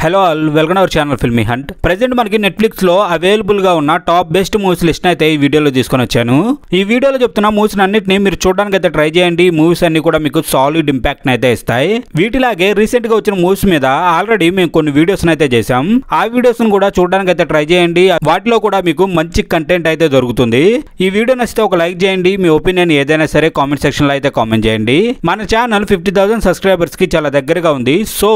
Hello all, welcome our channel filmy hunt. Present మనకి Netflix లో available గా ఉన్న టాప్ బెస్ట్ మూవీస్ లిస్ట్ అయితే ఈ వీడియోలో తీసుకొని వచ్చాను. ఈ వీడియోలో చెప్తున్న మూవీస్ అన్నిటిని మీరు చూడడానికి అయితే ట్రై చేయండి. మూవీస్ అన్ని కూడా మీకు సాలిడ్ ఇంపాక్ట్ అయితే ఇస్తాయి. వీటిలాగే రీసెంట్ గా వచ్చిన మూవీస్ మీద ఆల్రెడీ మేము కొన్ని వీడియోస్ అయితే చేసాం. ఆ వీడియోస్ కూడా చూడడానికి అయితే ట్రై చేయండి. వాటిలో కూడా మీకు మంచి కంటెంట్ అయితే దొరుకుతుంది. ఈ వీడియో నచ్చితే ఒక లైక్ చేయండి. మీ ఒపీనియన్ ఏదైనా సరే కామెంట్ సెక్షన్ లో అయితే కామెంట్ చేయండి. మన ఛానల్ 50,000 సబ్స్క్రైబర్స్ కి చాలా దగ్గరగా ఉంది. సో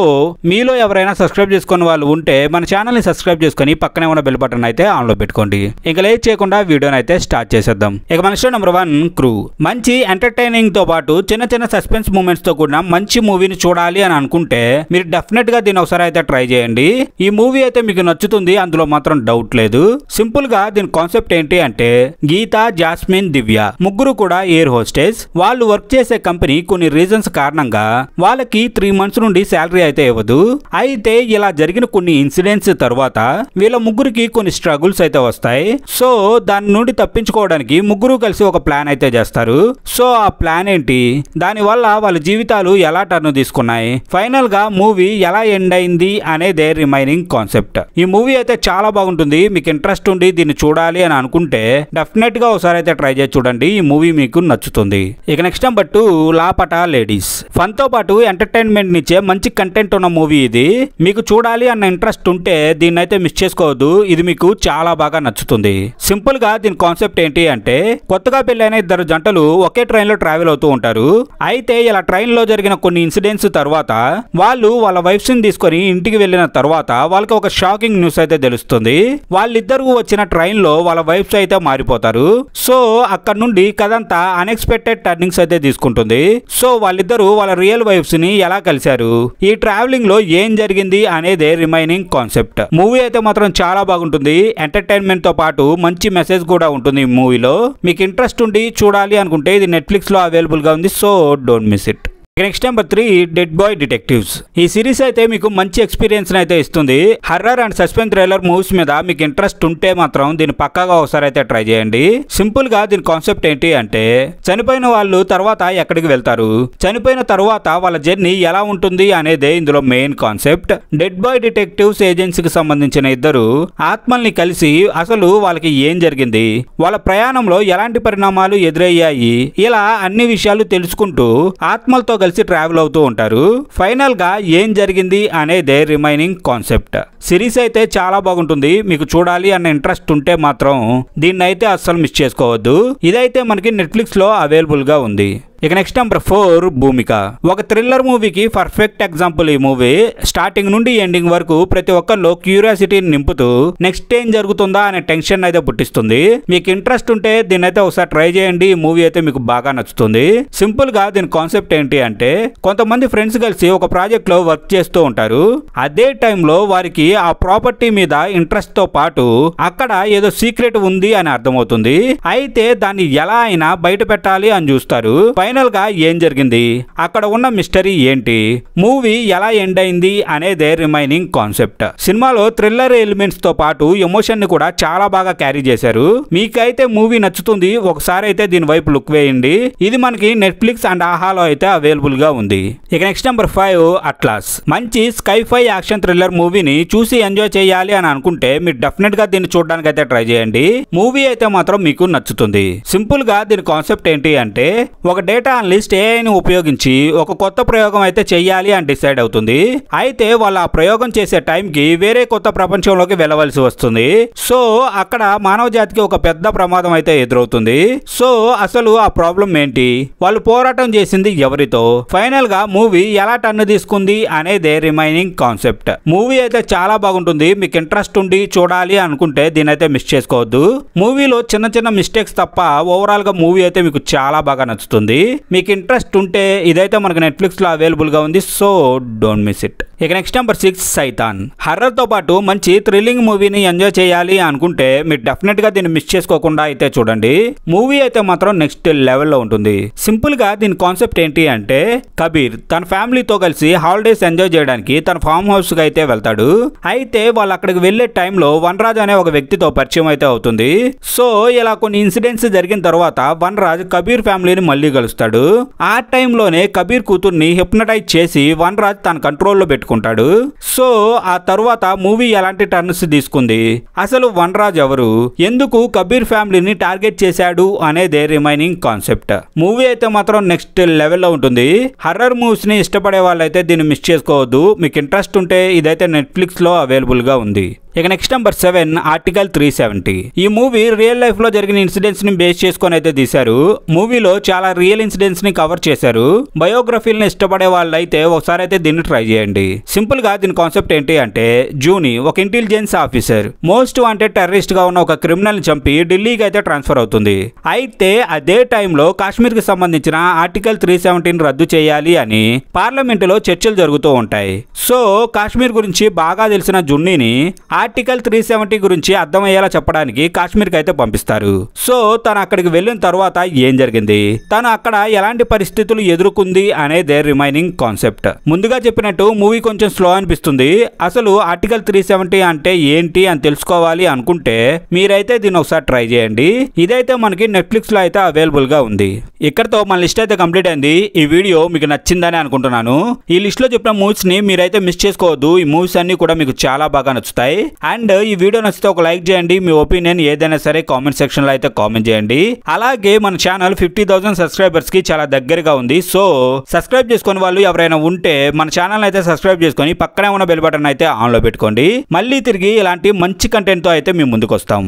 మీలో ఎవరైనా సబ్స్క్రైబ్ చేసుకున్న వాళ్ళు ఉంటే మన ఛానల్ ని సబ్స్క్రైబ్ చేసుకుని పక్కనే ఉన్న బెల్ బటన్ అయితే ఆన్ లో పెట్టుకోండి. ఇంకా లేట్ చేయకుండా వీడియోని అయితే స్టార్ట్ చేసేద్దాం. ఇక మన షో నెంబర్ 1 క్రూ. మంచి ఎంటర్టైనింగ్ తో పాటు చిన్న చిన్న సస్పెన్స్ మూమెంట్స్ తో కూడిన మంచి మూవీని చూడాలి అని అనుకుంటే మీరు డెఫినెట్ గా దీని ఒకసారి అయితే ట్రై చేయండి. ఈ మూవీ అయితే మీకు నచ్చుతుంది, అందులో మాత్రం డౌట్ లేదు. సింపుల్ గా దీని కాన్సెప్ట్ ఏంటి అంటే, గీత, జాస్మిన్, దివ్య ముగ్గురు కూడా ఎయిర్ హోస్టెస్. వాళ్ళు వర్క్ చేసే కంపెనీ కొన్ని రీజన్స్ కారణంగా వాళ్ళకి 3 months నుండి శాలరీ అయితే ఇవ్వదు. అయితే ఇలా జరిగిన కొన్ని ఇన్సిడెంట్స్ తర్వాత వీళ్ళ ముగ్గురికి కొన్ని స్ట్రగుల్స్ అయితే వస్తాయి. సో దాని నుండి తప్పించుకోవడానికి ముగ్గురు కలిసి ఒక ప్లాన్ అయితే చేస్తారు. సో ఆ ప్లాన్ ఏంటి, దాని వల్ల వాళ్ళ జీవితాలు ఎలా టర్న్ తీసుకున్నాయి, ఫైనల్ గా మూవీ ఎలా ఎండ్ అయింది అనేదే రిమైనింగ్ కాన్సెప్ట్. ఈ మూవీ అయితే చాలా బాగుంటుంది. మీకు ఇంట్రెస్ట్ ఉండి దీన్ని చూడాలి అని అనుకుంటే డెఫినెట్ గా ఒకసారి అయితే ట్రై చేసి చూడండి. ఈ మూవీ మీకు నచ్చుతుంది. ఇక next number 2 Laapataa ladies. Fun తో పాటు ఎంటర్టైన్మెంట్ నిచ్చే మంచి కంటెంట్ ఉన్న మూవీ ఇది. మీకు చూడాలి అన్న ఇంట్రెస్ట్ ఉంటే దీన్ని అయితే మిస్ చేసుకోవద్దు. ఇది మీకు చాలా బాగా నచ్చుతుంది. సింపుల్ గా దీని కాన్సెప్ట్ ఏంటి అంటే, కొత్తగా పెళ్ళైన ఇద్దరు జంటలు ఒకే ట్రైన్ లో ట్రావెల్ అవుతూ ఉంటారు. అయితే ఇలా ట్రైన్ లో జరిగిన కొన్ని ఇన్సిడెంట్స్ తర్వాత వాళ్ళు వాళ్ళ వైఫ్స్ ని తీసుకొని ఇంటికి వెళ్ళిన తర్వాత వాళ్ళకి ఒక షాకింగ్ న్యూస్ అయితే తెలుస్తుంది. వాళ్ళిద్దరూ వచ్చిన ట్రైన్ లో వాళ్ళ వైఫ్స్ అయితే మారిపోతారు. సో అక్కడ నుండి కథంతా అన్ఎక్స్పెక్టెడ్ టర్నింగ్స్ అయితే తీసుకుంటుంది. సో వాళ్ళిద్దరూ వాళ్ళ రియల్ వైఫ్స్ ని ఎలా కలిశారు, ఈ ట్రావెలింగ్ లో ఏం జరిగింది అనేదే రిమైనింగ్ కాన్సెప్ట్. మూవీ అయితే మాత్రం చాలా బాగుంటుంది. ఎంటర్టైన్మెంట్ తో పాటు మంచి మెసేజ్ కూడా ఉంటుంది ఈ మూవీలో. మీకు ఇంట్రెస్ట్ ఉండి చూడాలి అనుకుంటే ఇది నెట్ఫ్లిక్స్ లో అవైలబుల్ గా ఉంది. So don't miss it. Next number 3 dead boy detectives. ఈ సిరీస్ అయితే మీకు మంచి ఎక్స్పీరియన్స్ అయితే ఇస్తుంది. Horror and suspense thriller movies మీద మీకు ఇంట్రెస్ట్ ఉంటే మాత్రం దీన్ని పక్కాగా ఒకసారి అయితే ట్రై చేయండి. సింపుల్ గా దీని కాన్సెప్ట్ ఏంటి అంటే, చనిపోయిన వాళ్ళు తర్వాత ఎక్కడికి వెళ్తారు, చనిపోయిన తర్వాత వాళ్ళ జర్నీ ఎలా ఉంటుంది అనేదే ఇందులో main concept. Dead boy detectives ఏజెన్సీకి సంబంధించిన ఇద్దరు ఆత్మల్ని కలిసి అసలు వాళ్ళకి ఏం జరిగింది, వాళ్ళ ప్రయాణంలో ఎలాంటి పరిణామాలు ఎదురయ్యాయి, ఇలా అన్ని విషయాలు తెలుసుకుంటూ ఆత్మలతో కలిసి ట్రావెల్ అవుతూ ఉంటారు. ఫైనల్ గా ఏం జరిగింది అనేదే రిమైనింగ్ కాన్సెప్ట్. సిరీస్ అయితే చాలా బాగుంటుంది. మీకు చూడాలి అన్న ఇంట్రెస్ట్ ఉంటే మాత్రం దీన్ని అయితే అస్సలు మిస్ చేసుకోవద్దు. ఇదైతే మనకి నెట్ఫ్లిక్స్ లో అవైలబుల్ గా ఉంది. ఇక నెక్స్ట్ నెంబర్ 4 భూమిక. ఒక థ్రిల్లర్ మూవీకి పర్ఫెక్ట్ ఎగ్జాంపుల్ ఈ మూవీ. స్టార్టింగ్ నుండి ఎండింగ్ వరకు ప్రతి ఒక్కరిలో క్యూరియాసిటీని నింపుతూ నెక్స్ట్ ఏం జరుగుతుందా అనే టెన్షన్ అయితే పుట్టిస్తుంది. మీకు ఇంట్రెస్ట్ ఉంటే దీన్ని అయితే ఒకసారి ట్రై చేయండి. ఈ మూవీ అయితే మీకు బాగా నచ్చుతుంది. సింపుల్ గా దీని కాన్సెప్ట్ ఏంటి అంటే, కొంతమంది ఫ్రెండ్స్ కలిసి ఒక ప్రాజెక్ట్ లో వర్క్ చేస్తూ ఉంటారు. అదే టైంలో వారికి ఆ ప్రాపర్టీ మీద ఇంట్రెస్ట్ తో పాటు అక్కడ ఏదో సీక్రెట్ ఉంది అని అర్థమవుతుంది. అయితే దాన్ని ఎలా అయినా బయట పెట్టాలి అని చూస్తారు. ఫైనల్ గా ఏం జరిగింది, అక్కడ ఉన్న మిస్టరీ ఏంటి, మూవీ ఎలా ఎండ్ అయింది అనేదే రిమైనింగ్ కాన్సెప్ట్. సినిమాలో థ్రిల్లర్ ఎలిమెంట్స్ తో పాటు ఎమోషన్ ని కూడా చాలా బాగా క్యారీ చేశారు. మీకైతే మూవీ నచ్చుతుంది. ఒకసారి అయితే దీని వైపు లుక్ వేయండి. ఇది మనకి నెట్ఫ్లిక్స్ అండ్ ఆహాలో అయితే అవైలబుల్ గా ఉంది. ఇక నెక్స్ట్ నెంబర్ 5 అట్లాస్. మంచి స్కైఫై యాక్షన్ థ్రిల్లర్ మూవీని చూసి ఎంజాయ్ చేయాలి అని అనుకుంటే మీరు డెఫినెట్ గా దీన్ని చూడడానికి అయితే ట్రై చేయండి. మూవీ అయితే మాత్రం మీకు నచ్చుతుంది. సింపుల్ గా దీని కాన్సెప్ట్ ఏంటి అంటే, ఒక డేటా అనలిస్ట్ ఏఐని ఉపయోగించి ఒక కొత్త ప్రయోగం అయితే చెయ్యాలి అని డిసైడ్ అవుతుంది. అయితే వాళ్ళు ఆ ప్రయోగం చేసే టైంకి వేరే కొత్త ప్రపంచంలోకి వెళ్ళవలసి వస్తుంది. సో అక్కడ మానవ జాతికి ఒక పెద్ద ప్రమాదం అయితే ఎదురవుతుంది. సో అసలు ఆ ప్రాబ్లం ఏంటి, వాళ్ళు పోరాటం చేసింది ఎవరితో, ఫైనల్ గా మూవీ ఎలా టర్న్ తీసుకుంది అనేదే రిమైనింగ్ కాన్సెప్ట్. మూవీ అయితే చాలా బాగుంటుంది. మీకు ఇంట్రెస్ట్ ఉండి చూడాలి అనుకుంటే దీని అయితే మిస్ చేసుకోవద్దు. మూవీలో చిన్న చిన్న మిస్టేక్స్ తప్ప ఓవరాల్ గా మూవీ అయితే మీకు చాలా బాగా నచ్చుతుంది. మీకు ఇంట్రెస్ట్ ఉంటే ఇదైతే మనకు నెట్ఫ్లిక్స్ లో అవైలబుల్ గా ఉంది. So don't miss it. ఇక నెక్స్ట్ నెంబర్ 6 సైతాన్. హర్రర్ తో పాటు మంచి థ్రిల్లింగ్ మూవీని ఎంజాయ్ చేయాలి అనుకుంటే మీరు డెఫినెట్ గా దీన్ని మిస్ చేసుకోకుండా అయితే చూడండి. మూవీ అయితే మాత్రం నెక్స్ట్ లెవెల్లో ఉంటుంది. సింపుల్ గా దీని కాన్సెప్ట్ ఏంటి అంటే, కబీర్ తన ఫ్యామిలీతో కలిసి హాలిడేస్ ఎంజాయ్ చేయడానికి తన ఫామ్ హౌస్ కి అయితే వెళ్తాడు. అయితే వాళ్ళు అక్కడికి వెళ్లే టైంలో వనరాజ్ అనే ఒక వ్యక్తితో పరిచయం అయితే అవుతుంది. సో ఇలా కొన్ని ఇన్సిడెంట్స్ జరిగిన తర్వాత వనరాజ్ కబీర్ ఫ్యామిలీని మళ్ళీ కలుస్తాడు. ఆ టైంలోనే కబీర్ కూతుర్ని హిప్నటైజ్ చేసి వనరాజ్ తన కంట్రోల్లో పెట్టుకుంటాడు. పెట్టుకుంటాడు. సో ఆ తరువాత మూవీ ఎలాంటి టర్న్స్ తీసుకుంది, అసలు వనరాజ్ ఎవరు, ఎందుకు కబీర్ ఫ్యామిలీని టార్గెట్ చేశాడు అనేదే రిమైనింగ్ కాన్సెప్ట్. మూవీ అయితే మాత్రం నెక్స్ట్ లెవెల్లో ఉంటుంది. హర్రర్ మూవీస్ ని ఇష్టపడే వాళ్ళైతే దీన్ని మిస్ చేసుకోవద్దు. మీకు ఇంట్రెస్ట్ ఉంటే ఇదైతే నెట్ఫ్లిక్స్ లో అవైలబుల్ గా ఉంది. ఇక నెక్స్ట్ నెంబర్ 7 ఆర్టికల్ 370. ఈ మూవీ రియల్ లైఫ్ లో జరిగిన ఇన్సిడెంట్స్ ని బేస్ చేసుకొని అయితే తీశారు. మూవీలో చాలా రియల్ ఇన్సిడెంట్స్ ని కవర్ చేశారు. బయోగ్రఫీలను ఇష్టపడే వాళ్ళైతే ఒకసారి అయితే దీన్ని ట్రై చేయండి. సింపుల్ గా దీని కాన్సెప్ట్ ఏంటి అంటే, జూని ఒక intelligence officer most wanted terrorist గా ఉన్న ఒక క్రిమినల్ ని చంపి ఢిల్లీకి అయితే ట్రాన్స్ఫర్ అవుతుంది. అయితే అదే టైంలో కాశ్మీర్ కి సంబంధించిన ఆర్టికల్ 370 రద్దు చేయాలి అని పార్లమెంట్ లో చర్చలు జరుగుతూ ఉంటాయి. సో కాశ్మీర్ గురించి బాగా తెలిసిన జున్నీని ఆర్టికల్ 370 గురించి అర్థమయ్యేలా చెప్పడానికి కాశ్మీర్కి అయితే పంపిస్తారు. సో తను అక్కడికి వెళ్ళిన తర్వాత ఏం జరిగింది, తను అక్కడ ఎలాంటి పరిస్థితులు ఎదుర్కొంది అనేదే రిమైనింగ్ కాన్సెప్ట్. ముందుగా చెప్పినట్టు మూవీ కొంచెం స్లో అనిపిస్తుంది. అసలు ఆర్టికల్ 370 అంటే ఏంటి అని తెలుసుకోవాలి అనుకుంటే మీరైతే దీన్ని ఒకసారి ట్రై చేయండి. ఇదైతే మనకి నెట్ఫ్లిక్స్ లో అయితే అవైలబుల్ గా ఉంది. ఇక్కడతో మన లిస్ట్ అయితే కంప్లీట్ అయింది. ఈ వీడియో మీకు నచ్చిందని అనుకుంటున్నాను. ఈ లిస్ట్ లో చెప్పిన మూవీస్ ని మీరైతే మిస్ చేసుకోవద్దు. ఈ మూవీస్ అన్ని కూడా మీకు చాలా బాగా నచ్చుతాయి. అండ్ ఈ వీడియో నచ్చితే ఒక లైక్ చేయండి. మీ ఒపీనియన్ ఏదైనా సరే కామెంట్ సెక్షన్ లో అయితే కామెంట్ చేయండి. అలాగే మన ఛానల్ 50,000 సబ్స్క్రైబర్స్ కి చాలా దగ్గరగా ఉంది. సో సబ్స్క్రైబ్ చేసుకుని వాళ్ళు ఎవరైనా ఉంటే మన ఛానల్ అయితే సబ్స్క్రైబ్ చేసుకొని పక్కనే ఉన్న బెల్ బటన్ అయితే ఆన్ లో పెట్టుకోండి. మళ్ళీ తిరిగి ఇలాంటి మంచి కంటెంట్ తో అయితే మేము ముందుకు వస్తాం.